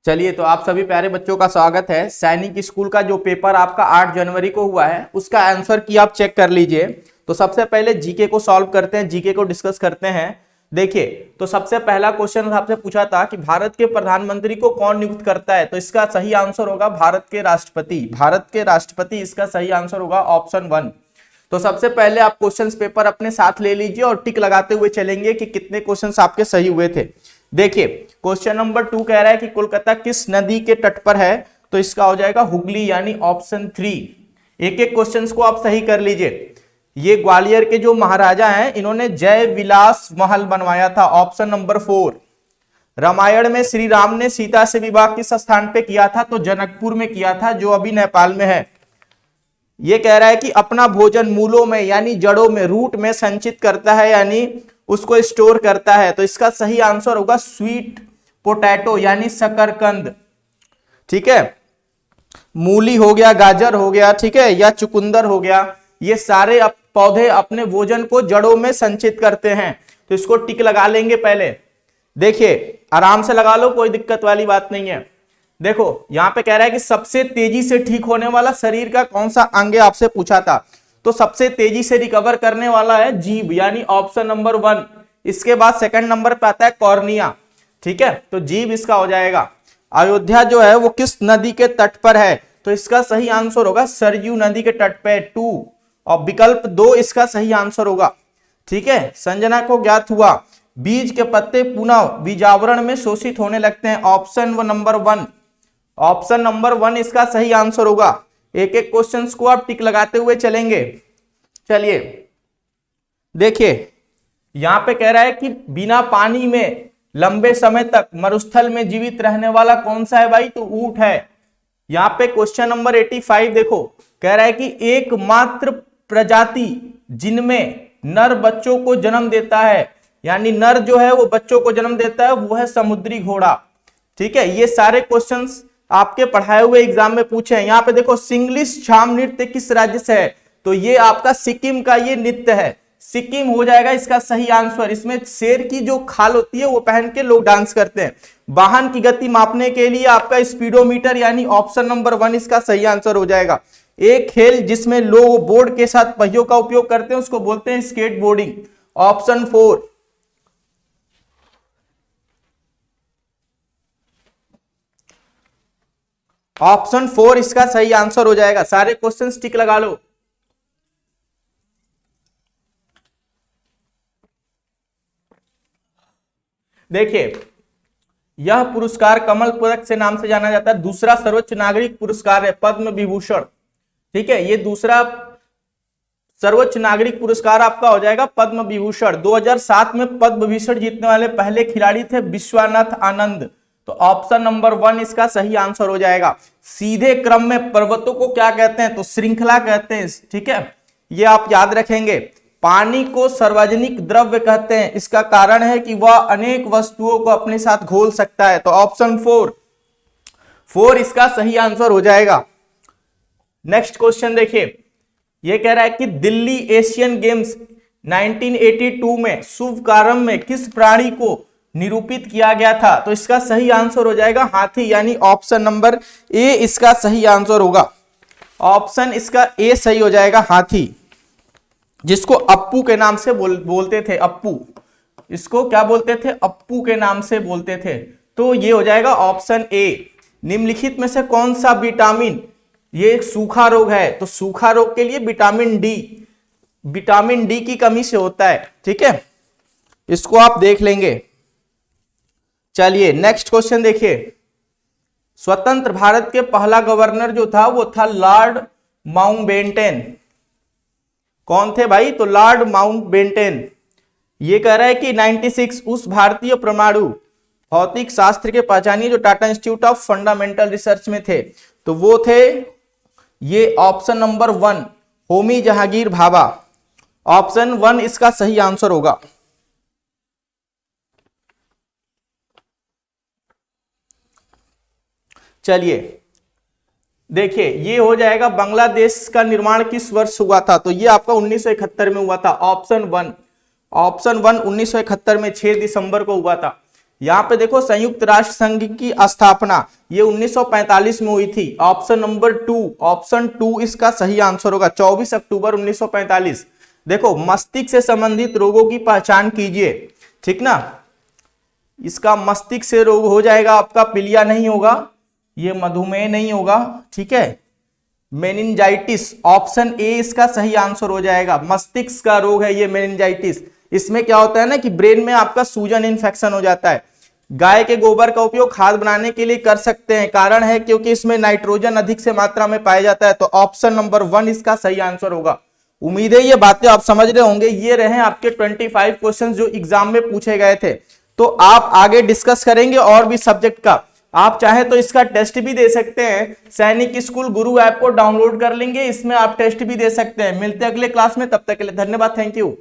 चलिए, तो आप सभी प्यारे बच्चों का स्वागत है। सैनिक स्कूल का जो पेपर आपका 8 जनवरी को हुआ है उसका आंसर की आप चेक कर लीजिए। तो सबसे पहले जीके को सॉल्व करते हैं, जीके को डिस्कस करते हैं। देखिए, तो सबसे पहला क्वेश्चन आपसे पूछा था कि भारत के प्रधानमंत्री को कौन नियुक्त करता है, तो इसका सही आंसर होगा भारत के राष्ट्रपति। भारत के राष्ट्रपति इसका सही आंसर होगा ऑप्शन 1। तो सबसे पहले आप क्वेश्चंस पेपर अपने साथ ले लीजिए और टिक लगाते हुए चलेंगे कि कितने क्वेश्चंस आपके सही हुए थे। देखिए, क्वेश्चन नंबर 2 कह रहा है कि कोलकाता किस नदी के तट पर है, तो इसका हो जाएगा हुगली, यानी ऑप्शन 3। एक एक क्वेश्चंस को आप सही कर लीजिए। ये ग्वालियर के जो महाराजा हैं, इन्होंने जय विलास महल बनवाया था, ऑप्शन नंबर 4। रामायण में श्री राम ने सीता से विवाह किस स्थान पे किया था, तो जनकपुर में किया था, जो अभी नेपाल में है। ये कह रहा है कि अपना भोजन मूलों में यानी जड़ों में, रूट में संचित करता है, यानी उसको स्टोर करता है। तो इसका सही आंसर होगा स्वीट पोटैटो, यानी शकरकंद। ठीक है, मूली हो गया, गाजर हो गया, ठीक है, या चुकंदर हो गया, ये सारे पौधे अपने भोजन को जड़ों में संचित करते हैं। तो इसको टिक लगा लेंगे पहले। देखिए, आराम से लगा लो, कोई दिक्कत वाली बात नहीं है। देखो, यहां पे कह रहा है कि सबसे तेजी से ठीक होने वाला शरीर का कौन सा अंग आपसे पूछा था, तो सबसे तेजी से रिकवर करने वाला है जीभ, यानी ऑप्शन नंबर 1। इसके बाद सेकंड नंबर पे आता है कॉर्निया। ठीक है, तो जीभ इसका हो जाएगा। अयोध्या जो है वो किस नदी के तट पर है, तो इसका सही आंसर होगा सरयू नदी के तट पे, 2। और विकल्प 2 इसका सही आंसर होगा। ठीक है, संजना को ज्ञात हुआ बीज के पत्ते पुनः बीजावरण में शोषित होने लगते हैं, ऑप्शन नंबर 1। ऑप्शन नंबर 1 इसका सही आंसर होगा। एक एक क्वेश्चंस को आप टिक लगाते हुए चलेंगे। चलिए, देखिए, यहां पे कह रहा है कि बिना पानी में लंबे समय तक मरुस्थल में जीवित रहने वाला कौन सा है भाई, तो ऊंट है। यहां पे क्वेश्चन नंबर 85 देखो, कह रहा है कि एकमात्र प्रजाति जिनमें नर बच्चों को जन्म देता है, यानी नर जो है वो बच्चों को जन्म देता है, वो है समुद्री घोड़ा। ठीक है, ये सारे क्वेश्चंस आपके पढ़ाए हुए एग्जाम में पूछे हैं। यहाँ पे देखो, सिंगलिश छाम नृत्य किस राज्य से है, तो ये आपका सिक्किम का ये नृत्य है, सिक्किम हो जाएगा इसका सही आंसर। इसमें शेर की जो खाल होती है वो पहन के लोग डांस करते हैं। वाहन की गति मापने के लिए आपका स्पीडोमीटर, यानी ऑप्शन नंबर 1 इसका सही आंसर हो जाएगा। एक खेल जिसमें लोग बोर्ड के साथ पहियों का उपयोग करते हैं उसको बोलते हैं स्केट बोर्डिंग, ऑप्शन 4। ऑप्शन 4 इसका सही आंसर हो जाएगा। सारे क्वेश्चन टिक लगा लो। देखिए, यह पुरस्कार कमल पदक से नाम से जाना जाता है। दूसरा सर्वोच्च नागरिक पुरस्कार है पद्म विभूषण। ठीक है, ये दूसरा सर्वोच्च नागरिक पुरस्कार आपका हो जाएगा पद्म विभूषण। 2007 में पद्म विभूषण जीतने वाले पहले खिलाड़ी थे विश्वनाथ आनंद। तो ऑप्शन नंबर 1 इसका सही आंसर हो जाएगा। सीधे क्रम में पर्वतों को क्या कहते हैं, तो श्रृंखला कहते हैं। ठीक है, ये आप याद रखेंगे। पानी को सार्वजनिक द्रव्य कहते हैं, इसका कारण है कि वह अनेक वस्तुओं को अपने साथ घोल सकता है। तो ऑप्शन 4 इसका सही आंसर हो जाएगा। नेक्स्ट क्वेश्चन देखिए, यह कह रहा है कि दिल्ली एशियन गेम्स 1982 में शुभ प्रारंभ में किस प्राणी को निरूपित किया गया था, तो इसका सही आंसर हो जाएगा हाथी, यानी ऑप्शन नंबर ए इसका सही आंसर होगा। ऑप्शन इसका ए सही हो जाएगा, हाथी, जिसको अप्पू के नाम से बोलते थे। अप्पू, इसको क्या बोलते थे, अप्पू के नाम से बोलते थे। तो ये हो जाएगा ऑप्शन ए। निम्नलिखित में से कौन सा विटामिन, ये एक सूखा रोग है, तो सूखा रोग के लिए विटामिन डी की कमी से होता है। ठीक है, इसको आप देख लेंगे। चलिए, नेक्स्ट क्वेश्चन देखिए। स्वतंत्र भारत के पहला गवर्नर जो था वो था लॉर्ड माउंटबेटन। कौन थे भाई, तो लॉर्ड माउंटबेटन। ये कह रहा है कि 96 उस भारतीय परमाणु भौतिक शास्त्र के पहचानिए जो Tata institute of fundamental research में थे, तो वो थे ये option number 1 Homi Jahangir Bhabha. Option 1 इसका सही आंसर होगा। चलिए, देखिए, ये हो जाएगा बांग्लादेश का निर्माण किस वर्ष हुआ था, तो ये आपका 1971 में हुआ था, ऑप्शन 1। ऑप्शन 1 1971 में 6 दिसंबर को हुआ था। यहाँ पे देखो संयुक्त राष्ट्र संघ की स्थापना ये 1945 में हुई थी। ऑप्शन नंबर 2, ऑप्शन 2 इसका सही आंसर होगा, 24 अक्टूबर 1945। देखो मस्तिष्क से संबंधित रोगों की पहचान कीजिए, ठीक ना। इसका मस्तिष्क से रोग हो जाएगा आपका पीलिया नहीं होगा, ये मधुमेह नहीं होगा, ठीक है। मेनिंजाइटिस, ऑप्शन ए इसका सही आंसर हो जाएगा। मस्तिष्क का रोग है ये मेनिंजाइटिस। इसमें क्या होता है ना कि ब्रेन में आपका सूजन इन्फेक्शन हो जाता है। गाय के गोबर का उपयोग खाद बनाने के लिए कर सकते हैं, कारण है क्योंकि इसमें नाइट्रोजन अधिक से मात्रा में पाया जाता है। तो ऑप्शन नंबर 1 इसका सही आंसर होगा। उम्मीद है ये बातें आप समझ रहे होंगे। ये रहे आपके 25 क्वेश्चन जो एग्जाम में पूछे गए थे। तो आप आगे डिस्कस करेंगे और भी सब्जेक्ट का। आप चाहे तो इसका टेस्ट भी दे सकते हैं। सैनिक स्कूल गुरु ऐप को डाउनलोड कर लेंगे, इसमें आप टेस्ट भी दे सकते हैं। मिलते हैं अगले क्लास में, तब तक के लिए धन्यवाद, थैंक यू।